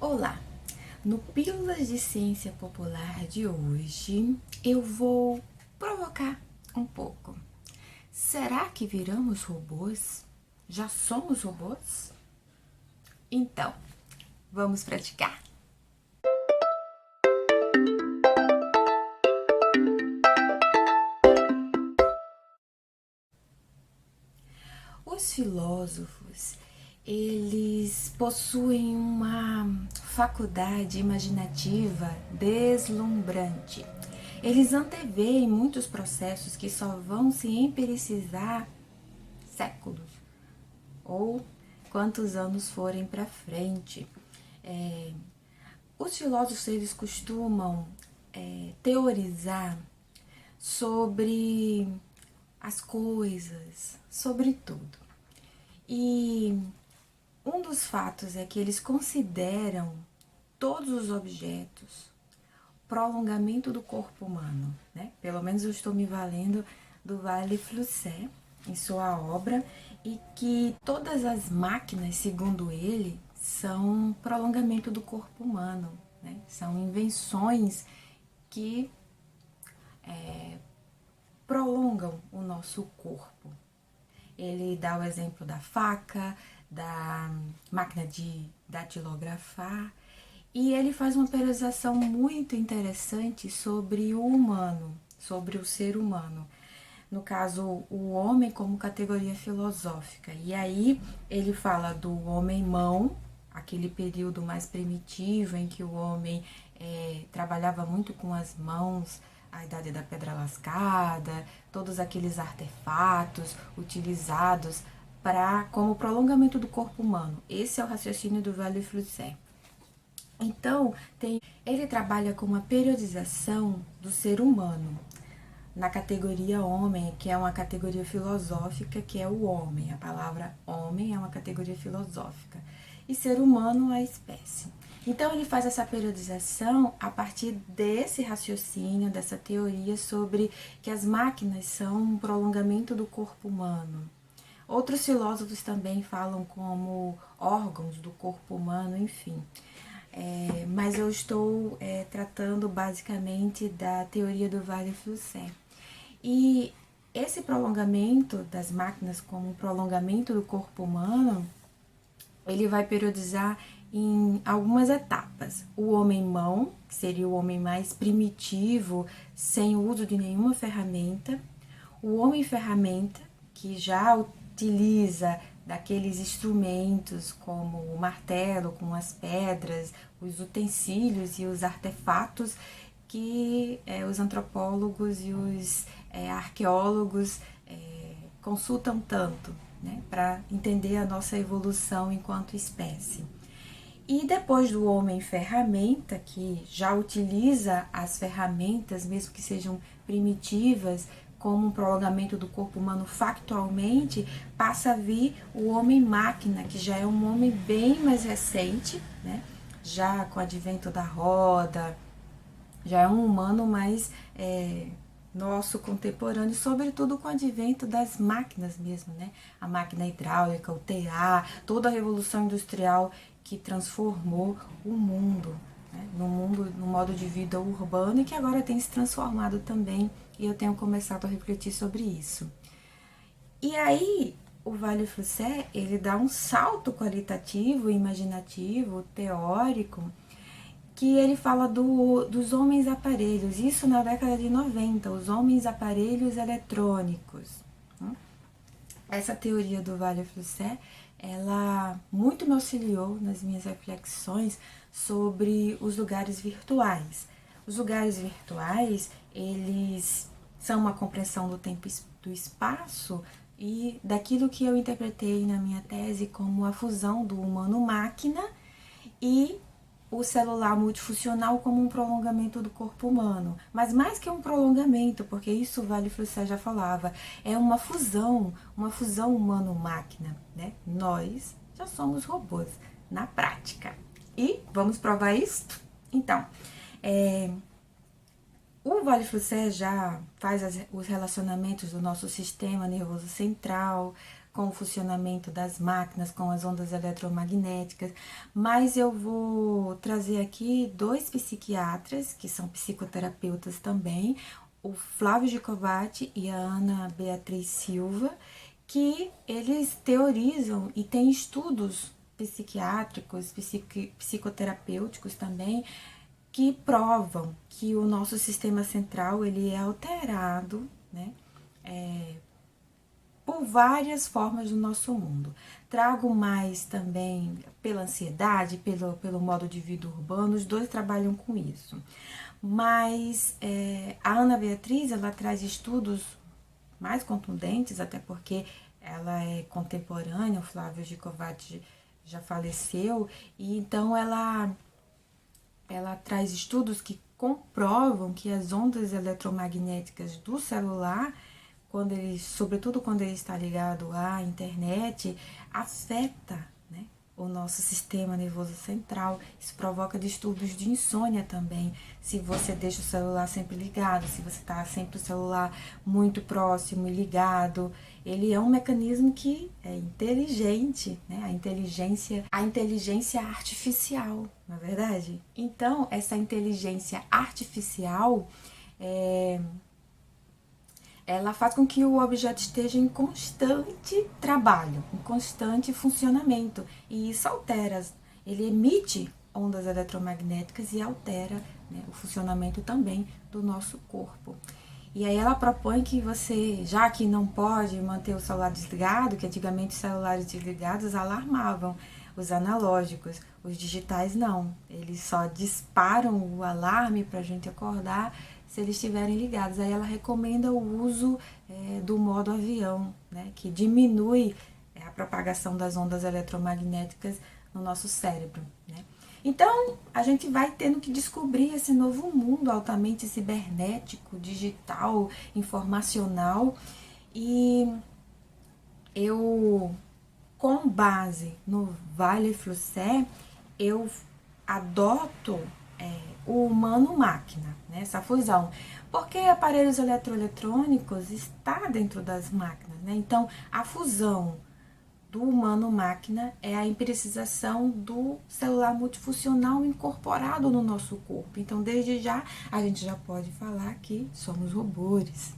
Olá! No Pílulas de Ciência Popular de hoje, eu vou provocar um pouco. Será que viramos robôs? Já somos robôs? Então, vamos praticar? Os filósofos, eles possuem uma faculdade imaginativa deslumbrante. Eles anteveem muitos processos que só vão se empiricizar séculos ou quantos anos forem para frente. Os filósofos, eles costumam teorizar sobre as coisas, sobre tudo. E um dos fatos é que eles consideram todos os objetos prolongamento do corpo humano, né? Pelo menos eu estou me valendo do Vale Flusset em sua obra, e que todas as máquinas, segundo ele, são prolongamento do corpo humano, né? São invenções que prolongam o nosso corpo. Ele dá o exemplo da faca, da máquina de datilografar, e ele faz uma periodização muito interessante sobre o humano, sobre o ser humano. No caso, o homem como categoria filosófica. E aí ele fala do homem-mão, aquele período mais primitivo em que o homem trabalhava muito com as mãos, a idade da pedra lascada, todos aqueles artefatos utilizados como prolongamento do corpo humano. Esse é o raciocínio do Vale Flusset. Então, ele trabalha com uma periodização do ser humano na categoria homem, que é uma categoria filosófica, que é o homem. A palavra homem é uma categoria filosófica. E ser humano é a espécie. Então, ele faz essa periodização a partir desse raciocínio, dessa teoria sobre que as máquinas são um prolongamento do corpo humano. Outros filósofos também falam como órgãos do corpo humano, enfim. Mas eu estou tratando basicamente da teoria do Vale Flusset. E esse prolongamento das máquinas como um prolongamento do corpo humano, ele vai periodizar em algumas etapas. O homem-mão, que seria o homem mais primitivo, sem o uso de nenhuma ferramenta. O homem-ferramenta, que já utiliza daqueles instrumentos como o martelo, com as pedras, os utensílios e os artefatos que os antropólogos e os arqueólogos consultam tanto, né, para entender a nossa evolução enquanto espécie. E depois do homem ferramenta, que já utiliza as ferramentas, mesmo que sejam primitivas, como um prolongamento do corpo humano factualmente, passa a vir o homem-máquina, que já é um homem bem mais recente, né? Já com o advento da roda, já é um humano mais nosso contemporâneo, sobretudo com o advento das máquinas mesmo, né? A máquina hidráulica, o TA, toda a revolução industrial que transformou o mundo, né? No modo de vida urbano, e que agora tem se transformado também, e eu tenho começado a refletir sobre isso. E aí, o Vale Flusset, ele dá um salto qualitativo, imaginativo, teórico, que ele fala dos homens aparelhos, isso na década de 90, os homens aparelhos eletrônicos. Essa teoria do Vale Flusset, ela muito me auxiliou nas minhas reflexões sobre os lugares virtuais. Os lugares virtuais, eles são uma compreensão do tempo e do espaço e daquilo que eu interpretei na minha tese como a fusão do humano-máquina e o celular multifuncional como um prolongamento do corpo humano. Mas mais que um prolongamento, porque isso o Vale Flusset já falava, é uma fusão humano-máquina, né? Nós já somos robôs, na prática. E vamos provar isso? Então, o Vale Flusset já faz os relacionamentos do nosso sistema nervoso central com o funcionamento das máquinas, com as ondas eletromagnéticas, mas eu vou trazer aqui dois psiquiatras, que são psicoterapeutas também, o Flávio Gicovati e a Ana Beatriz Silva, que eles teorizam e têm estudos psiquiátricos, psicoterapêuticos também, que provam que o nosso sistema central ele é alterado, né, por várias formas do nosso mundo. Trago mais também pela ansiedade, pelo modo de vida urbano, os dois trabalham com isso. Mas a Ana Beatriz, ela traz estudos mais contundentes, até porque ela é contemporânea, o Flávio Gicovati já faleceu, e então ela traz estudos que comprovam que as ondas eletromagnéticas do celular, sobretudo quando ele está ligado à internet, afeta, né, o nosso sistema nervoso central. Isso provoca distúrbios de insônia também, se você deixa o celular sempre ligado, se você está sempre o celular muito próximo e ligado. Ele é um mecanismo que é inteligente, né? A inteligência artificial, na verdade. Então, essa inteligência artificial ela faz com que o objeto esteja em constante trabalho, em constante funcionamento, e isso altera, ele emite ondas eletromagnéticas e altera, né, o funcionamento também do nosso corpo. E aí ela propõe que você, já que não pode manter o celular desligado, que antigamente os celulares desligados alarmavam, os analógicos, os digitais não, eles só disparam o alarme para a gente acordar se eles estiverem ligados. Aí ela recomenda o uso do modo avião, né, que diminui a propagação das ondas eletromagnéticas no nosso cérebro, né. Então, a gente vai tendo que descobrir esse novo mundo altamente cibernético, digital, informacional, e eu, com base no Vale Flusser, eu adoto o humano-máquina, né, essa fusão, porque aparelhos eletroeletrônicos está dentro das máquinas, né, então a fusão do humano-máquina é a empiricização do celular multifuncional incorporado no nosso corpo. Então, desde já, a gente já pode falar que somos robôs.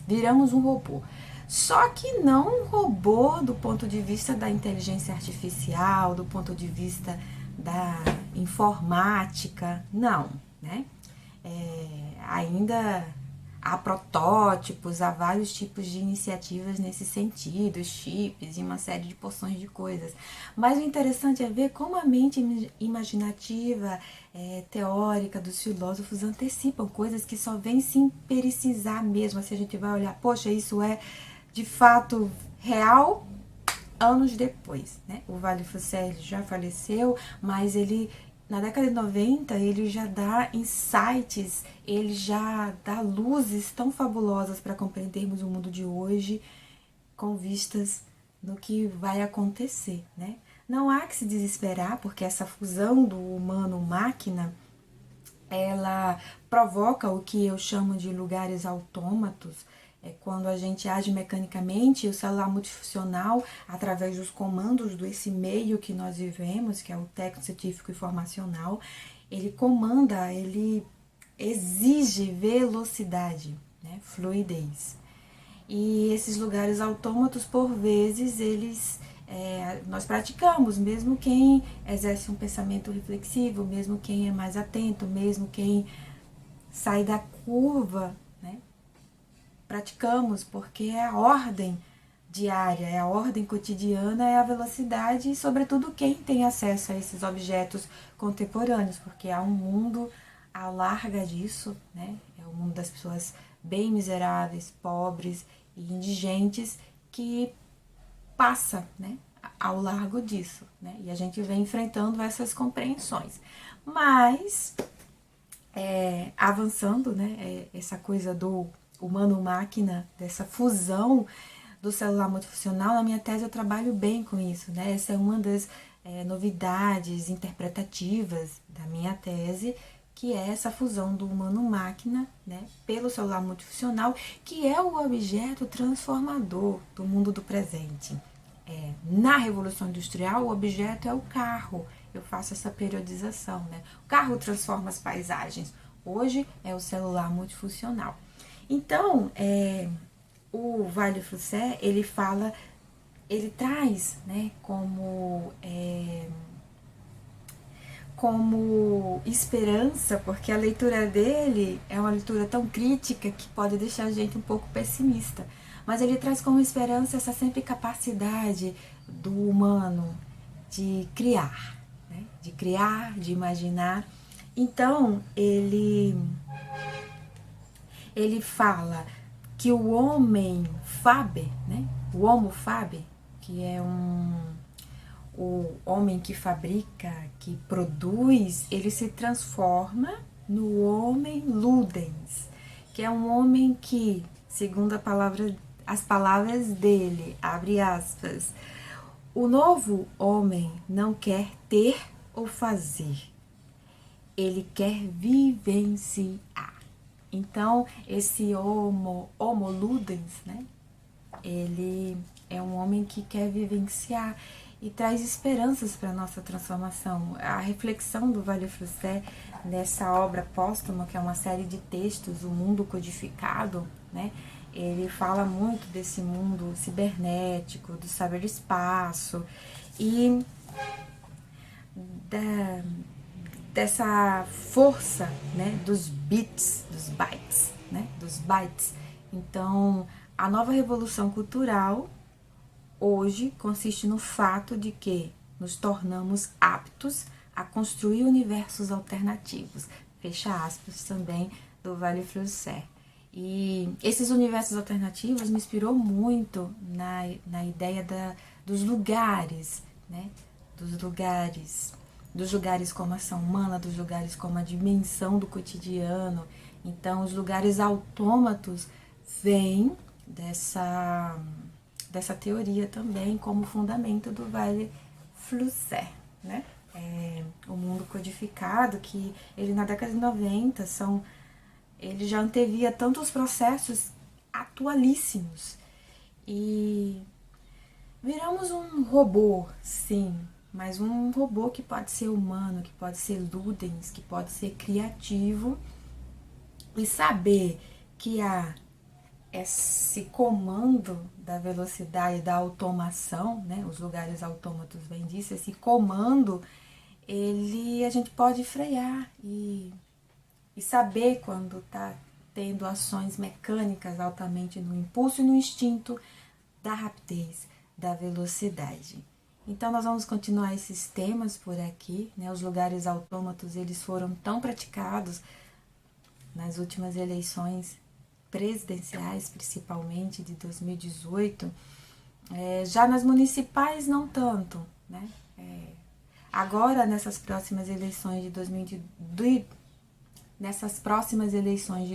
Viramos um robô. Só que não um robô do ponto de vista da inteligência artificial, do ponto de vista da informática, não, né? Ainda há protótipos, há vários tipos de iniciativas nesse sentido, chips e uma série de porções de coisas. Mas o interessante é ver como a mente imaginativa, teórica dos filósofos antecipam coisas que só vêm se empiricizar mesmo. Se a gente vai olhar, poxa, isso é de fato real anos depois, né? O Vale Flusser já faleceu, mas ele na década de 90, ele já dá insights, ele já dá luzes tão fabulosas para compreendermos o mundo de hoje com vistas no que vai acontecer, né? Não há que se desesperar, porque essa fusão do humano-máquina, ela provoca o que eu chamo de lugares autômatos, quando a gente age mecanicamente, o celular multifuncional, através dos comandos desse meio que nós vivemos, que é o técnico científico informacional, ele comanda, ele exige velocidade, né, fluidez. E esses lugares autômatos, por vezes, nós praticamos, mesmo quem exerce um pensamento reflexivo, mesmo quem é mais atento, mesmo quem sai da curva, né? Praticamos, porque é a ordem diária, é a ordem cotidiana, é a velocidade e, sobretudo, quem tem acesso a esses objetos contemporâneos, porque há um mundo à larga disso, né? É o mundo das pessoas bem miseráveis, pobres e indigentes que passa, né, ao largo disso, né? E a gente vem enfrentando essas compreensões. Mas, avançando, né, essa coisa do humano-máquina, dessa fusão do celular multifuncional, na minha tese eu trabalho bem com isso, né? Essa é uma das novidades interpretativas da minha tese, que é essa fusão do humano-máquina, né, pelo celular multifuncional, que é o objeto transformador do mundo do presente. Na Revolução Industrial, o objeto é o carro. Eu faço essa periodização, né? O carro transforma as paisagens. Hoje é o celular multifuncional. Então, o Vale Flusser, ele traz, né, como esperança, porque a leitura dele é uma leitura tão crítica que pode deixar a gente um pouco pessimista. Mas ele traz como esperança essa sempre capacidade do humano de criar, né? De criar, de imaginar. Então, ele fala que o homem faber, né? O homo faber, que é o homem que fabrica, que produz, ele se transforma no homem ludens, que é um homem que, segundo as palavras dele, abre aspas, o novo homem não quer ter ou fazer, ele quer vivenciar. Então, esse homo ludens, né? Ele é um homem que quer vivenciar e traz esperanças para a nossa transformação. A reflexão do Vale Flusser nessa obra póstuma, que é uma série de textos, O Mundo Codificado, né? Ele fala muito desse mundo cibernético, do cyberespaço e dessa força, né, dos bits, dos bytes, né, dos bytes. Então, a nova revolução cultural hoje consiste no fato de que nos tornamos aptos a construir universos alternativos. Fecha aspas também do Vale Flusser. E esses universos alternativos me inspirou muito na ideia dos lugares, né? Dos lugares como a ação humana, dos lugares como a dimensão do cotidiano. Então, os lugares autômatos vêm dessa teoria também como fundamento do Vale Flusser, né? O mundo codificado, que ele na década de 90 ele já antevia tantos processos atualíssimos e viramos um robô, sim, mas um robô que pode ser humano, que pode ser ludens, que pode ser criativo e saber que há esse comando da velocidade, da automação, né? Os lugares autômatos vêm disso, esse comando, a gente pode frear e saber quando está tendo ações mecânicas altamente no impulso e no instinto da rapidez, da velocidade. Então nós vamos continuar esses temas por aqui, né? Os lugares autômatos, eles foram tão praticados nas últimas eleições presidenciais, principalmente de 2018, já nas municipais não tanto, né? Agora, nessas próximas eleições de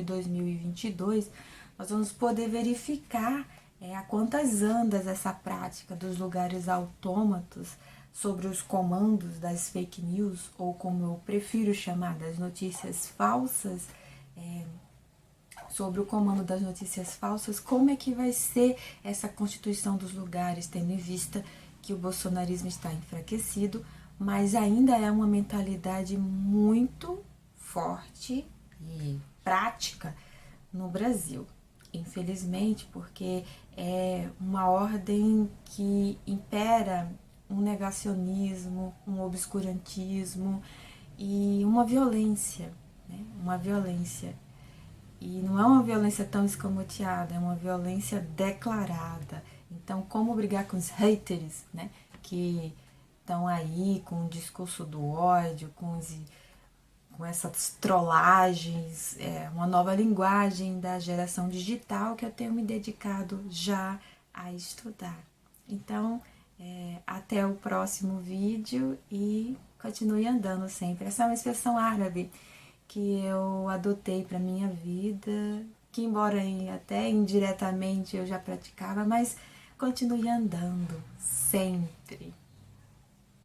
2022, nós vamos poder verificar a quantas andas essa prática dos lugares autômatos sobre os comandos das fake news, ou como eu prefiro chamar, das notícias falsas, sobre o comando das notícias falsas, como é que vai ser essa constituição dos lugares, tendo em vista que o bolsonarismo está enfraquecido, mas ainda é uma mentalidade muito forte e prática no Brasil. Infelizmente, porque é uma ordem que impera um negacionismo, um obscurantismo e uma violência, né? Uma violência. E não é uma violência tão escamoteada, é uma violência declarada. Então, como brigar com os haters, né? Que estão aí com o discurso do ódio, com essas trollagens, uma nova linguagem da geração digital que eu tenho me dedicado já a estudar. Então, até o próximo vídeo e continue andando sempre. Essa é uma expressão árabe que eu adotei para minha vida, que embora até indiretamente eu já praticava, mas continue andando sempre.